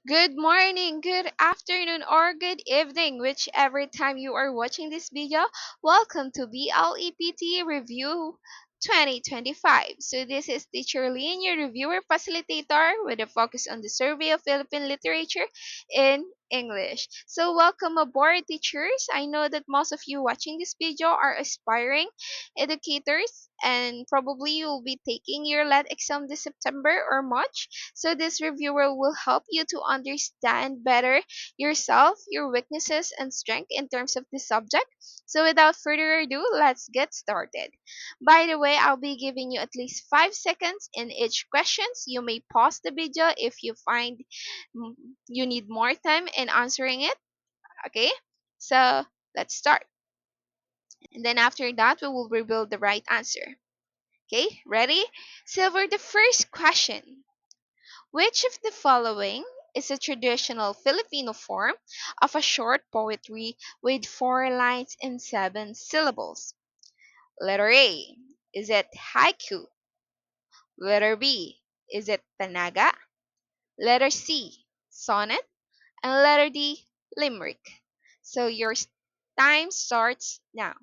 Good morning, good afternoon, or good evening, whichever time you are watching this video. Welcome to BLEPT Review 2025. So this is Teacher Lynn, your reviewer facilitator with a focus on the survey of Philippine literature in English. So welcome aboard, teachers. I know that most of you watching this video are aspiring educators and probably you will be taking your LET exam this September or March. So this reviewer will help you to understand better yourself, your weaknesses and strength in terms of this subject. So without further ado, let's get started. By the way, I'll be giving you at least 5 seconds in each questions. You may pause the video if you find mm, you need more time in answering it. Okay? So let's start. And then after that, we will reveal the right answer. Okay, ready? So for the first question, which of the following is a traditional Filipino form of a short poetry with 4 lines and 7 syllables? Letter A. Is it haiku? Letter B. Is it tanaga? Letter C. Sonnet? And letter D. Limerick. So your time starts now.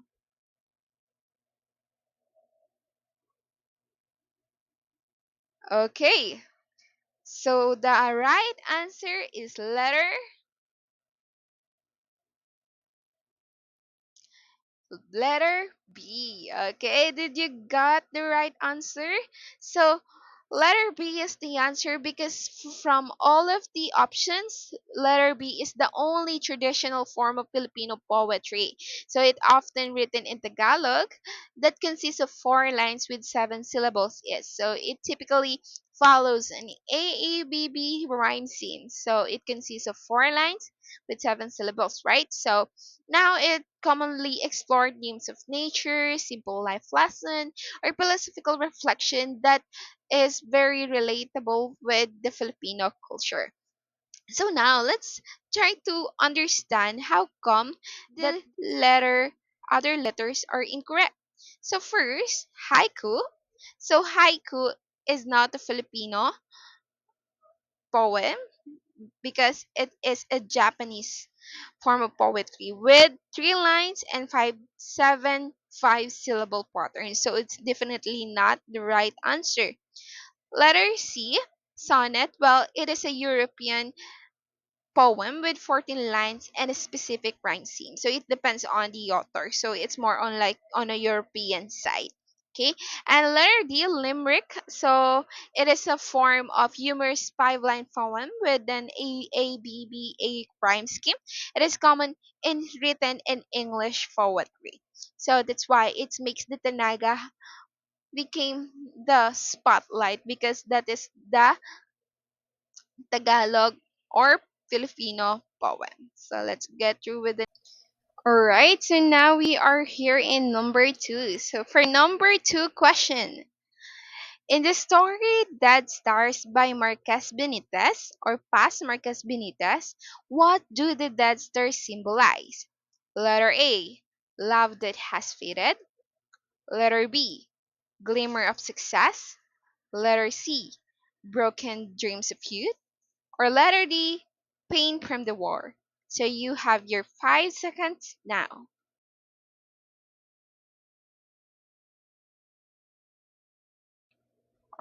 Okay. So the right answer is letter B. Okay, did you got the right answer? So, letter B is the answer because from all of the options, letter B is the only traditional form of Filipino poetry. So, it often written in Tagalog that consists of 4 lines with 7 syllables. Yes, so it typically follows an AABB rhyme scheme. So, it consists of 4 lines with 7 syllables, right? So, now it commonly explored themes of nature, simple life lesson, or philosophical reflection that is very relatable with the Filipino culture. So now let's try to understand how come the letter other letters are incorrect. So first, haiku. So haiku is not a Filipino poem because it is a Japanese form of poetry with 3 lines and five syllable pattern. So it's definitely not the right answer. Letter C, sonnet. Well, it is a European poem with 14 lines and a specific rhyme scheme. So it depends on the author. So it's more on like on a European side. Okay. And letter D, limerick. So it is a form of humorous 5 line poem with an A rhyme scheme. It is common in written in English poetry. So that's why it makes the Tanaga became the spotlight because that is the Tagalog or Filipino poem. So let's get through with it. Alright, so now we are here in number two. So for number two question, in the story Dead Stars by Marquez Benitez or Paz Marquez Benitez, what do the dead stars symbolize? Letter A, love that has faded. Letter B, glimmer of success. Letter C, broken dreams of youth. Or letter D, pain from the war. So you have your 5 seconds now.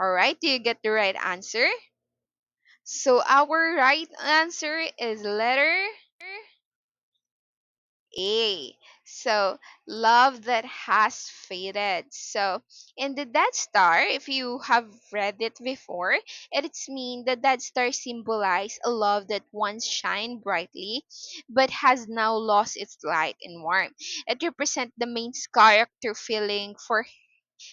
Alright, do you get the right answer? So our right answer is letter A. So love that has faded. So in the Dead Star, if you have read it before, it's mean the Dead Star symbolize a love that once shined brightly but has now lost its light and warmth. It represents the main character feeling for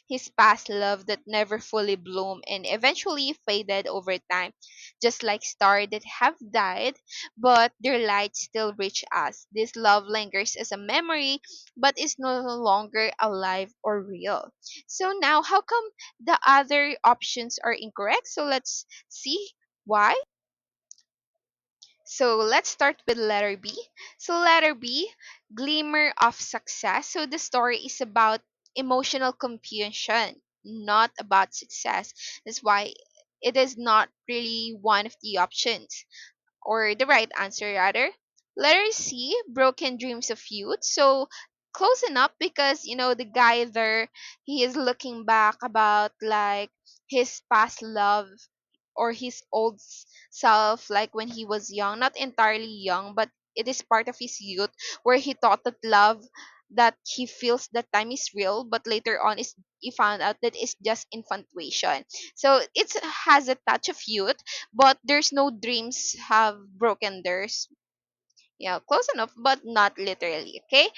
his past love that never fully bloomed and eventually faded over time, just like stars that have died, but their light still reach us. This love lingers as a memory, but is no longer alive or real. So now, how come the other options are incorrect? So let's see why. So let's start with letter B. So letter B, glimmer of success. So the story is about emotional confusion, not about success. That's why it is not really one of the options. or the right answer rather. Letter C, broken dreams of youth. So close enough because the guy there, he is looking back about like his past love or his self, like when he was young, not entirely young, but it is part of his youth where he thought that love that he feels that time is real, but later on is he found out that it's just infatuation. So it has a touch of youth, but there's no dreams have broken theirs. Yeah, close enough, but not literally. Okay,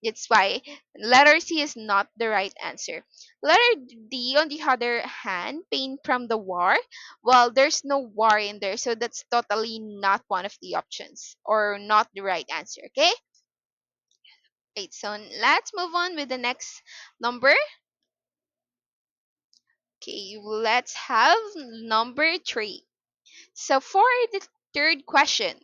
that's why letter C is not the right answer. Letter D, on the other hand, pain from the war. Well, there's no war in there, so that's totally not one of the options or not the right answer. Okay, right. So let's move on with the next number. Okay, let's have number 3. So for the third question,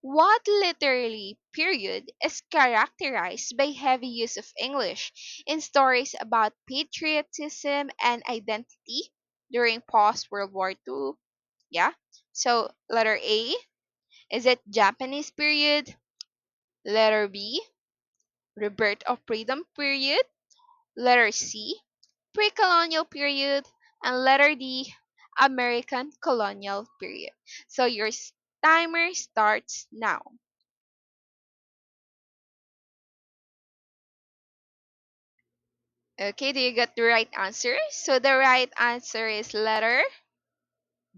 what literary period is characterized by heavy use of English in stories about patriotism and identity during post World War II? Yeah. So letter A, is it Japanese period? Letter B, rebirth of freedom period? Letter C, pre-colonial period? And letter D, American colonial period. So your timer starts now. Okay, do you get the right answer? So the right answer is letter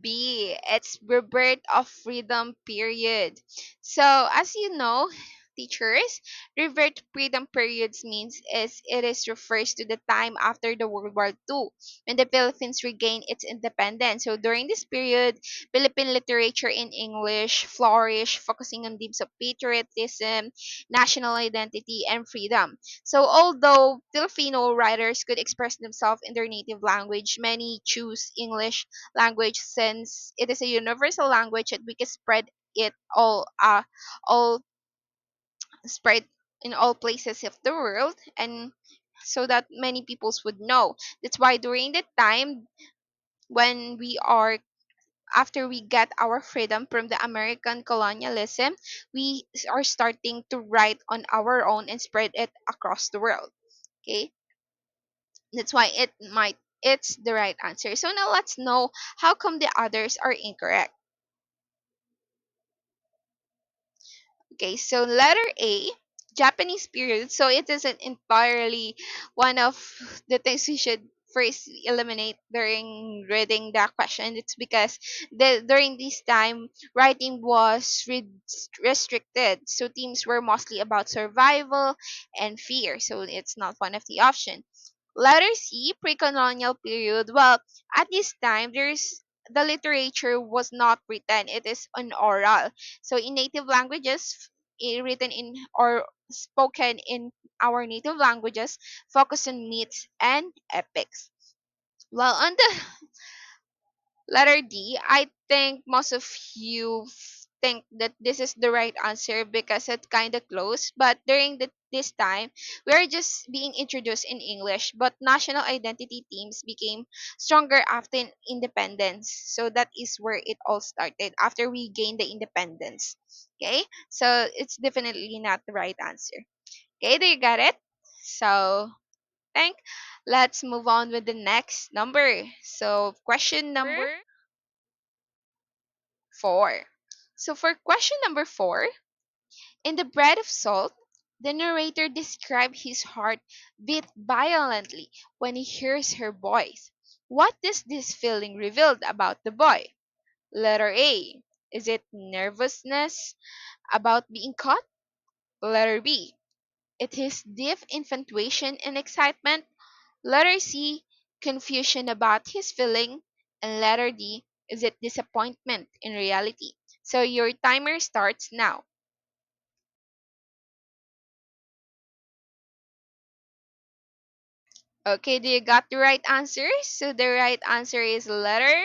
B. It's rebirth of freedom period. So as you know, teachers, rebirth freedom periods means it is refers to the time after the World War II when the Philippines regained its independence. So during this period, Philippine literature in English flourished, focusing on themes of patriotism, national identity, and freedom. So although Filipino writers could express themselves in their native language, many choose English language since it is a universal language that we can spread it all spread in all places of the world, and so that many peoples would know. That's why during the time when we are after we get our freedom from the American colonialism, we are starting to write on our own and spread it across the world. Okay, that's why it's the right answer. So now let's know how come the others are incorrect. Okay, so letter A, Japanese period. So it isn't entirely one of the things we should first eliminate during reading the question. It's because during this time, writing was restricted. So themes were mostly about survival and fear. So it's not one of the options. Letter C, pre-colonial period. Well, at this time, the literature was not written; it is on oral. So in native languages, written in or spoken in our native languages, focus on myths and epics. Well, on the letter D, I think most of you think that this is the right answer because it's kind of close. But during this time, we are just being introduced in English, but national identity themes became stronger after independence. So that is where it all started after we gained the independence. Okay, so it's definitely not the right answer. Okay, do you got it? So think. Let's move on with the next number. So question number 4. So for question number 4, in The Bread of Salt, the narrator describes his heart beat violently when he hears her voice. What does this feeling reveal about the boy? Letter A. Is it nervousness about being caught? Letter B. It is deep infatuation and excitement. Letter C. Confusion about his feeling. And letter D. Is it disappointment in reality? So your timer starts now. Okay, do you got the right answer? So the right answer is letter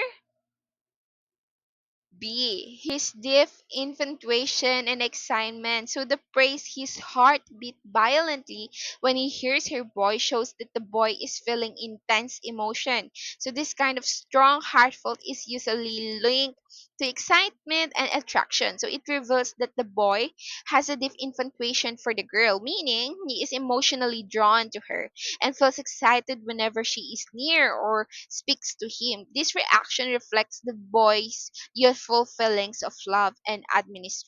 B. His deep infatuation and excitement. So the praise his heart beat violently when he hears her voice shows that the boy is feeling intense emotion. So this kind of strong heartfelt is usually linked to excitement and attraction. So it reveals that the boy has a deep infatuation for the girl, meaning he is emotionally drawn to her and feels excited whenever she is near or speaks to him. This reaction reflects the boy's youthful feelings of love and admis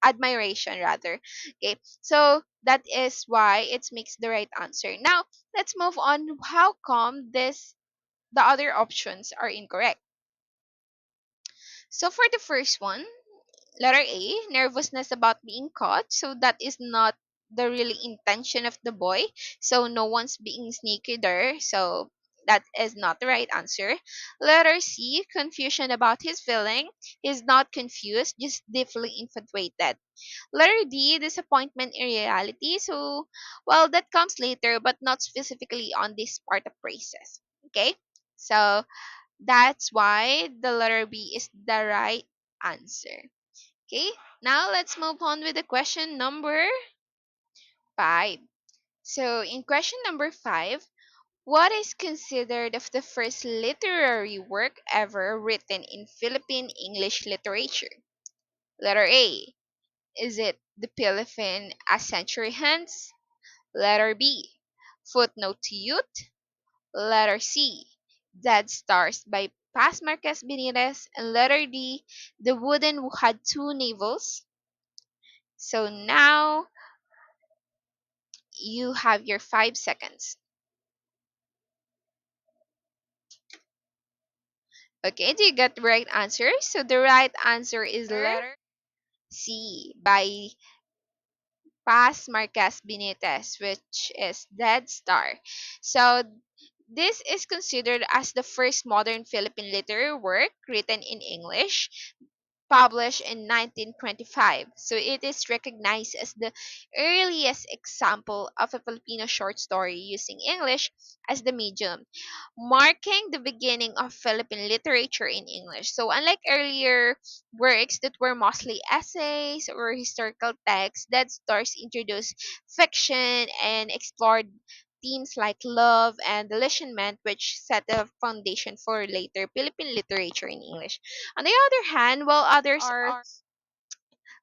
admiration rather. Okay, so that is why it makes the right answer. Now let's move on. How come the other options are incorrect? So for the first one, letter A, nervousness about being caught. So that is not the really intention of the boy. So no one's being sneaky there. So that is not the right answer. Letter C, confusion about his feeling. He's not confused, just deeply infatuated. Letter D, disappointment in reality. So, well, that comes later, but not specifically on this part of phrases. Okay? So, that's why the letter B is the right answer. Okay? Now, let's move on with the question number 5. So, in question number 5, what is considered of the first literary work ever written in Philippine English literature? Letter A, is it The Philippine A Century Hence? Letter B, Footnote to Youth. Letter C, Dead Stars by Paz Marquez Benitez. And letter D, The Wooden Who Had Two Navels. So now you have your 5 seconds. Okay, do you get the right answer? So the right answer is letter C by Paz Marquez Benitez, which is Dead Star. So this is considered as the first modern Philippine literary work written in English, published in 1925. So it is recognized as the earliest example of a Filipino short story using English as the medium, marking the beginning of Philippine literature in English. So unlike earlier works that were mostly essays or historical texts, that stories introduced fiction and explored themes like love and disillusionment, which set the foundation for later Philippine literature in English. On the other hand, while others are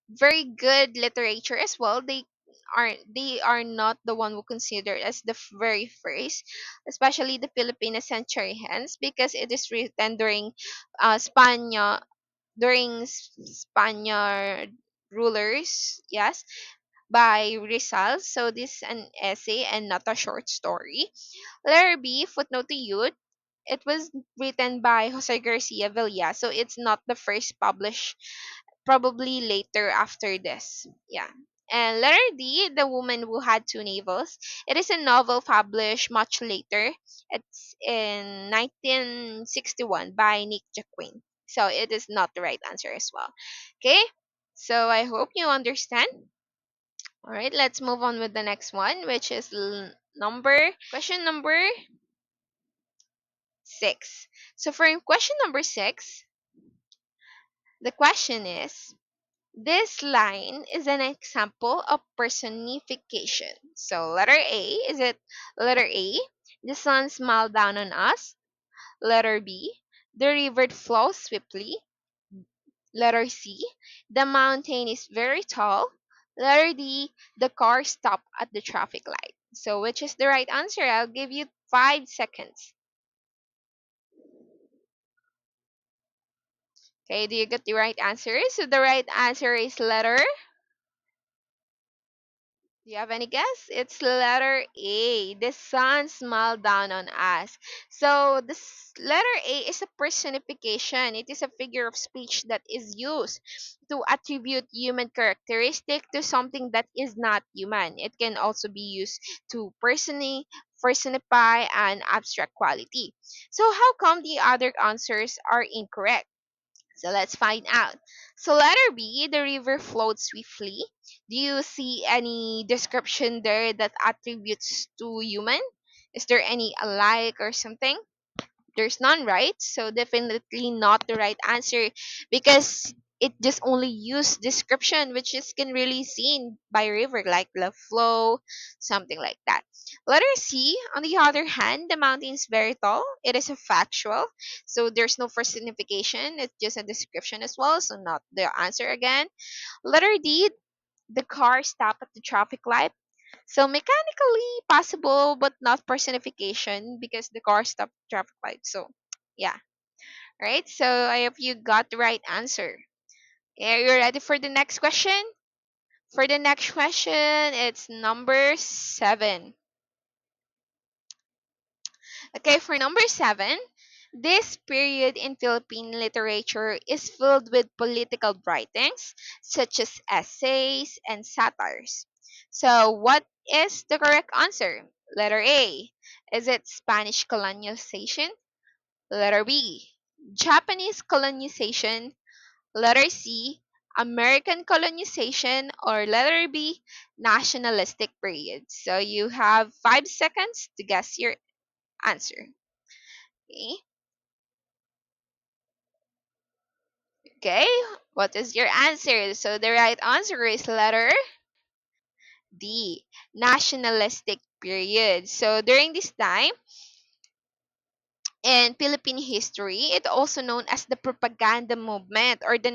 very good literature as well, they are not the one who considered as the very first, especially the Filipino century hands, because it is written during Spanya during Spaniard rulers, yes, by Rizal. So this is an essay and not a short story. Letter B, Footnote to Youth. It was written by Jose Garcia Villa, so it's not the first published, probably later after this. Yeah. And letter D, The Woman Who Had Two Navels. It is a novel published much later. It's in 1961 by Nick Jacquin. So it is not the right answer as well. Okay? So I hope you understand. All right, let's move on with the next one, which is question number 6. So for question number 6, the question is, this line is an example of personification. So letter A, is it letter A, the sun smiled down on us? Letter B, the river flows swiftly? Letter C, the mountain is very tall? Letter D, the car stopped at the traffic light. So which is the right answer? I'll give you 5 seconds. Okay, do you get the right answer? So the right answer is letter. Do you have any guess? It's letter A. The sun smiled down on us. So this letter A is a personification. It is a figure of speech that is used to attribute human characteristic to something that is not human. It can also be used to personify an abstract quality. So how come the other answers are incorrect? So let's find out. So letter B, the river flowed swiftly. Do you see any description there that attributes to human? Is there any alike or something? There's none, right? So definitely not the right answer, because it just only use description which is can really seen by river like the flow, something like that. Letter C, on the other hand, the mountain is very tall. It is a factual, so there's no personification. It's just a description as well, so not the answer again. Letter D, the car stopped at the traffic light. So mechanically possible, but not personification because the car stopped at the traffic light. So yeah, right. So I hope you got the right answer. Are you ready for the next question? For the next question, it's number 7. Okay, for number 7, this period in Philippine literature is filled with political writings such as essays and satires. So, what is the correct answer? Letter A. Is it Spanish colonization? Letter B. Japanese colonization? Letter C, American colonization, or letter B, nationalistic period. So you have 5 seconds to guess your answer. Okay. Okay. What is your answer? So the right answer is letter D, nationalistic period. So during this time, in Philippine history, it also known as the propaganda movement or the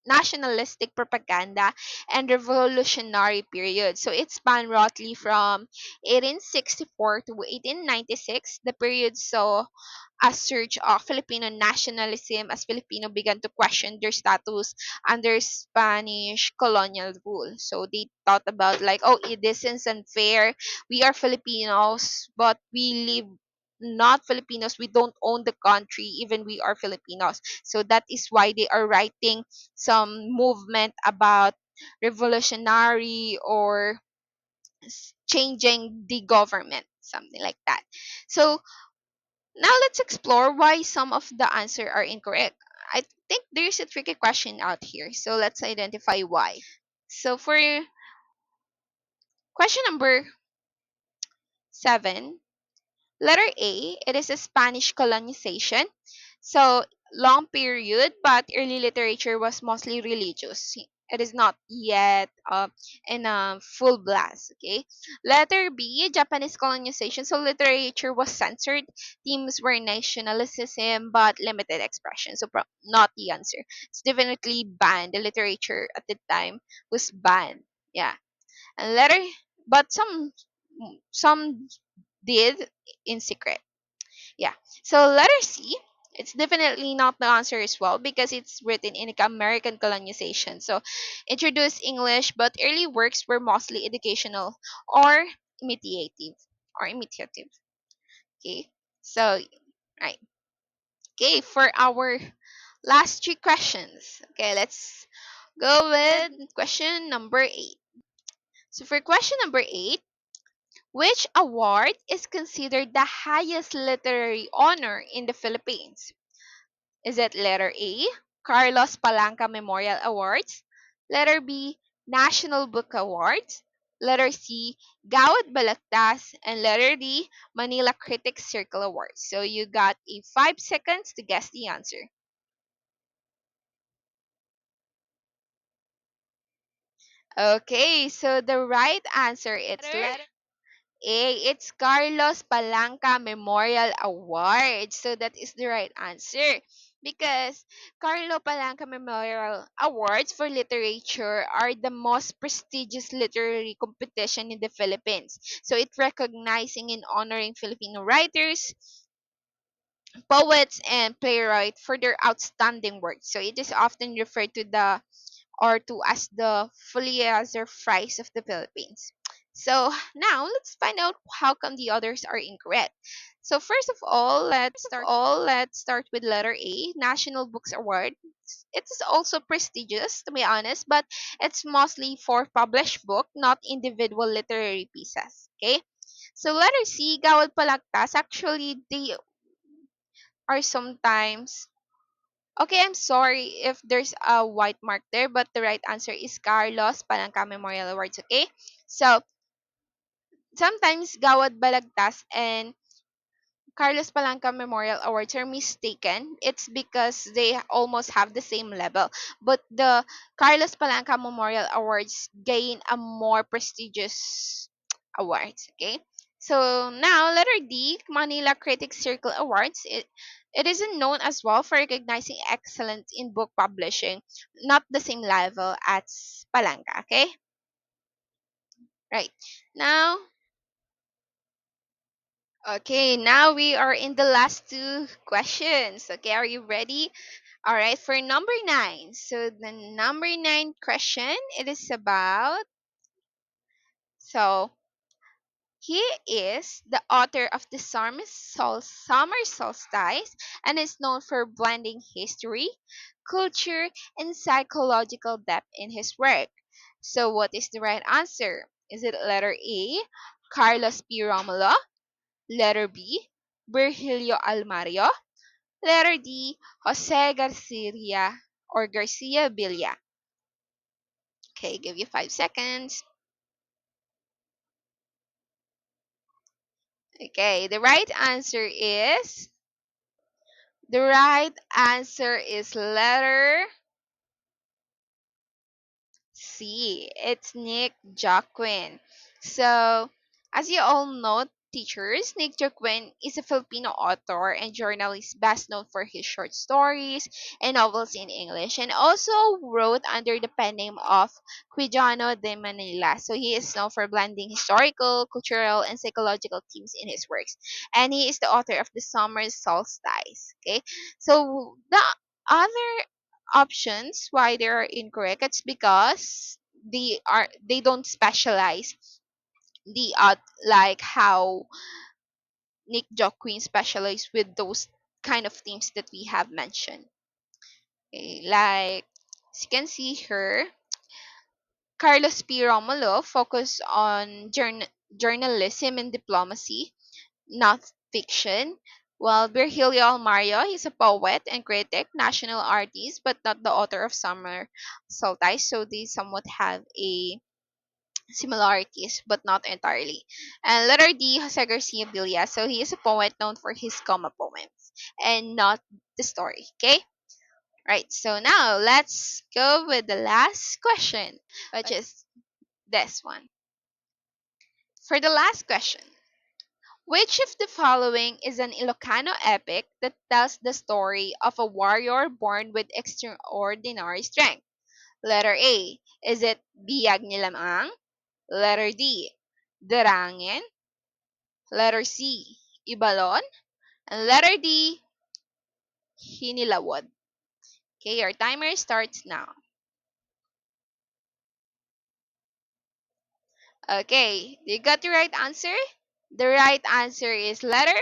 nationalistic propaganda and revolutionary period. So it spanned roughly from 1864 to 1896. The period saw a surge of Filipino nationalism as Filipino began to question their status under Spanish colonial rule. So they thought about like, oh, this is unfair. We are Filipinos, but we live not Filipinos. We don't own the country, even we are Filipinos. So that is why they are writing some movement about revolutionary or changing the government, something like that. So now let's explore why some of the answer are incorrect. I think there's a tricky question out here. So let's identify why. So for question number 7, letter A, it is a Spanish colonization. So long period, but early literature was mostly religious. It is not yet in a full blast. Okay. Letter B, Japanese colonization. So literature was censored. Themes were nationalism, but limited expression. So not the answer. It's definitely banned. The literature at the time was banned. Yeah. And letter, but some did in secret. Yeah. So letter C, it's definitely not the answer as well because it's written in American colonization. So introduced English, but early works were mostly educational or imitative imitative. Okay. So right. Okay, for our last 3 questions. Okay, let's go with question number 8. So for question number 8, which award is considered the highest literary honor in the Philippines? Is it letter A, Carlos Palanca Memorial Awards? Letter B, National Book Awards? Letter C, Gawad Balagtas? And letter D, Manila Critics Circle Awards. So you got a 5 seconds to guess the answer. Okay, so the right answer is letter A, it's Carlos Palanca Memorial Award. So that is the right answer. Because Carlo Palanca Memorial Awards for Literature are the most prestigious literary competition in the Philippines. So it recognizing and honoring Filipino writers, poets, and playwrights for their outstanding work. So it is often referred to the or to as the Pulitzer Prize of the Philippines. So now let's find out how come the others are incorrect. So first of all, let's start with letter A, National Books Award. It is also prestigious, to be honest, but it's mostly for published book, not individual literary pieces. Okay. So letter C, Gawad Palagtas, actually they are sometimes okay, I'm sorry if there's a white mark there, but the right answer is Carlos Palanca Memorial Awards, okay? So, sometimes Gawad Balagtas and Carlos Palanca Memorial Awards are mistaken, it's because they almost have the same level. But the Carlos Palanca Memorial Awards gain a more prestigious awards. Okay. So now letter D, Manila Critics Circle Awards. It isn't known as well for recognizing excellence in book publishing, not the same level as Palanca. Okay. Right. Now, okay, now we are in the last two questions. Okay, are you ready? All right, for number nine. So the number nine question, it is about, so he is the author of the Summer Solstice and is known for blending history, culture, and psychological depth in his work. So what is the right answer? Is it letter A, Carlos P. Romulo? Letter B, Virgilio Almario? Letter D, Jose Garcia or Garcia Villa? Okay, give you 5 seconds. Okay, the right answer is letter C. It's Nick Jacquin. So, as you all know, teachers, Nick Jacquin is a Filipino author and journalist best known for his short stories and novels in English, and also wrote under the pen name of Quijano de Manila. So he is known for blending historical, cultural, and psychological themes in his works. And he is the author of The Summer Solstice. Okay, so the other options why they are incorrect, it's because they don't specialize the like how Nick Joaquin specialized with those kind of themes that we have mentioned. Okay, like as you can see here, Carlos P. Romulo focused on journalism and diplomacy, not fiction. While Virgilio Almario, he's a poet and critic, national artist, but not the author of Summer Solstice, so they somewhat have a similarities, but not entirely. And letter D, Jose Garcia Villa, so he is a poet known for his comma poems and not the story. Okay? Right, so now let's go with the last question, which is this one. For the last question, which of the following is an Ilocano epic that tells the story of a warrior born with extraordinary strength? Letter A. Is it Biyag ni Lamang? Letter D. Darangin? Letter C. Ibalon? And letter D. Hinilawod. Okay, your timer starts now. Okay, you got the right answer? The right answer is letter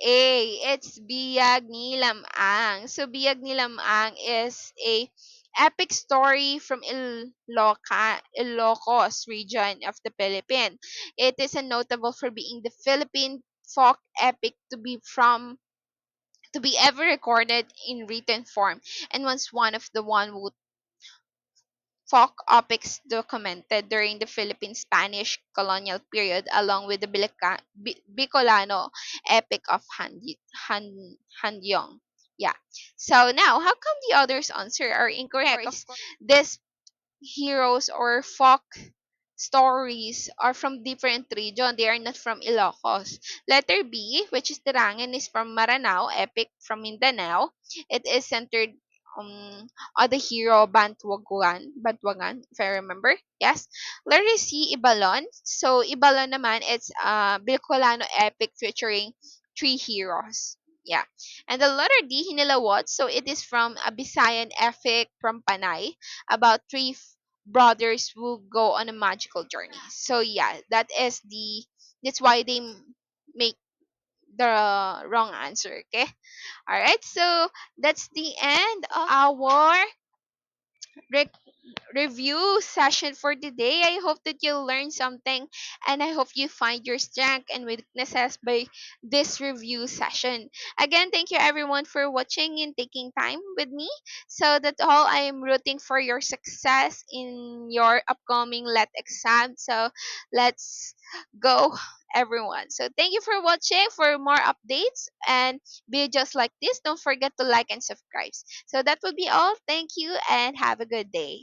A, it's Biyag ni Lamang. So Biyag ni Lamang is a epic story from Ilocos region of the Philippines. It is a notable for being the Philippine folk epic to be ever recorded in written form and was one of the one who folk epics documented during the Philippine Spanish colonial period, along with the Bicolano epic of Handyong. Yeah. So now, how come the others' answer are incorrect? Of course, this heroes or folk stories are from different region. They are not from Ilocos. Letter B, which is Tarangan, is from Maranao, epic from Mindanao. It is centered um on the hero Bantwagan, if I remember. Yes. Letter C, Ibalon. So Ibalon naman, it's Bicolano epic featuring three heroes. Yeah. And the letter D, Hinilawot. So it is from a Bisayan epic from Panay about three brothers will go on a magical journey. So yeah, that's why they make the wrong answer. Okay. All right. So that's the end of our rec- review session for today. I hope that you learned something and I hope you find your strength and weaknesses by this review session. Again, thank you everyone for watching and taking time with me. So that's all. I am rooting for your success in your upcoming LET exam. So let's go everyone. So thank you for watching. For more updates and be just like this, don't forget to like and subscribe. So that will be all. Thank you and have a good day.